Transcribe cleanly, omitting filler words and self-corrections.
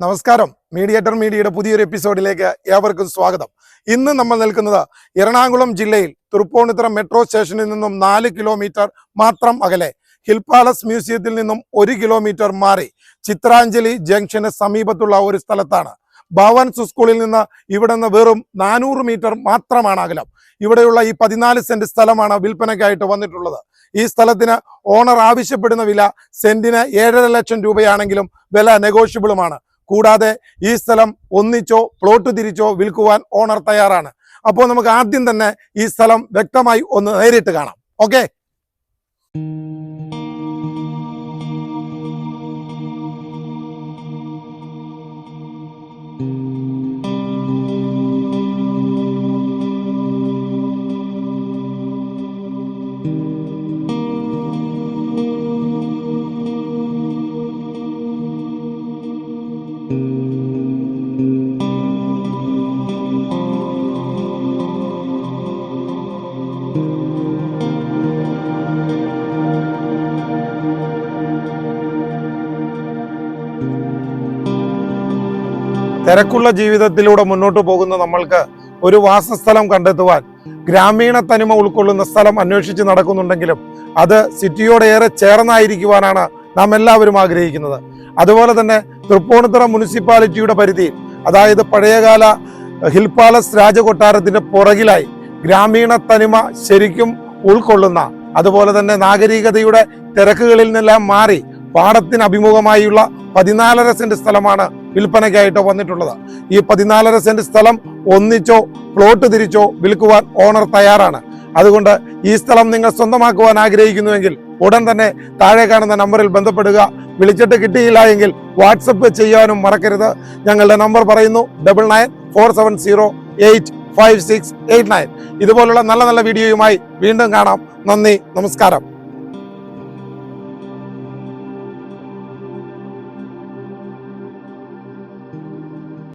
നമസ്കാരം. മീഡിയേറ്റർ മീഡിയയുടെ പുതിയൊരു എപ്പിസോഡിലേക്ക് ഏവർക്കും സ്വാഗതം. ഇന്ന് നമ്മൾ നിൽക്കുന്നത് എറണാകുളം ജില്ലയിൽ തൃപ്പൂണിത്തുറ മെട്രോ സ്റ്റേഷനിൽ നിന്നും 4 കിലോമീറ്റർ മാത്രം അകലെ ഹിൽ പാലസ് മ്യൂസിയത്തിൽ നിന്നും 1 കിലോമീറ്റർ മാറി ചിത്രാഞ്ജലി ജംഗ്ഷന് സമീപത്തുള്ള ഒരു സ്ഥലത്താണ്. ഭവൻസ് സ്കൂളിൽ നിന്ന് ഇവിടെ നിന്ന് വെറും 400 മീറ്റർ മാത്രമാണ് അകലം. ഇവിടെയുള്ള ഈ 14 സെന്റ് സ്ഥലമാണ് വിൽപ്പനയ്ക്കായിട്ട് വന്നിട്ടുള്ളത്. ഈ സ്ഥലത്തിന് ഓണർ ആവശ്യപ്പെടുന്ന വില സെന്റിന് 7.5 ലക്ഷം രൂപയാണെങ്കിലും വില നെഗോഷ്യബിളുമാണ്. കൂടാതെ ഈ സ്ഥലം ഒന്നിച്ചോ പ്ലോട്ട് തിരിച്ചോ വിൽക്കുവാൻ ഓണർ തയ്യാറാണ്. അപ്പോൾ നമുക്ക് ആദ്യം തന്നെ ഈ സ്ഥലം വ്യക്തമായി ഒന്ന് നേരിട്ട് കാണാം. ഓക്കെ, തിരക്കുള്ള ജീവിതത്തിലൂടെ മുന്നോട്ട് പോകുന്ന നമ്മൾക്ക് ഒരു വാസസ്ഥലം കണ്ടെത്തുവാൻ ഗ്രാമീണ തനിമ ഉൾക്കൊള്ളുന്ന സ്ഥലം അന്വേഷിച്ച് നടക്കുന്നുണ്ടെങ്കിലും അത് സിറ്റിയോട് ഏറെ ചേർന്നായിരിക്കുവാനാണ് നാം എല്ലാവരും ആഗ്രഹിക്കുന്നത്. അതുപോലെ തന്നെ തൃപ്പൂണിത്തുറ മുനിസിപ്പാലിറ്റിയുടെ പരിധിയിൽ, അതായത് പഴയകാല ഹിൽ പാലസ് രാജകൊട്ടാരത്തിന്റെ പുറകിലായി ഗ്രാമീണ തനിമ ശരിക്കും ഉൾക്കൊള്ളുന്ന, അതുപോലെ തന്നെ നാഗരികതയുടെ തിരക്കുകളിൽ നിന്നെല്ലാം മാറി പാടത്തിന് അഭിമുഖമായുള്ള 14.5 സെന്റ് സ്ഥലമാണ് വിൽപ്പനയ്ക്കായിട്ട് വന്നിട്ടുള്ളത്. ഈ 14.5 സെന്റ് സ്ഥലം ഒന്നിച്ചോ പ്ലോട്ട് തിരിച്ചോ വിൽക്കുവാൻ ഓണർ തയ്യാറാണ്. അതുകൊണ്ട് ഈ സ്ഥലം നിങ്ങൾ സ്വന്തമാക്കുവാൻ ആഗ്രഹിക്കുന്നുവെങ്കിൽ ഉടൻ തന്നെ താഴെ കാണുന്ന നമ്പറിൽ ബന്ധപ്പെടുക. വിളിച്ചിട്ട് കിട്ടിയില്ല എങ്കിൽ വാട്സപ്പ് ചെയ്യാനും മറക്കരുത്. ഞങ്ങളുടെ നമ്പർ പറയുന്നു 9947085689. ഇതുപോലുള്ള നല്ല നല്ല വീഡിയോയുമായി വീണ്ടും കാണാം. നന്ദി, നമസ്കാരം.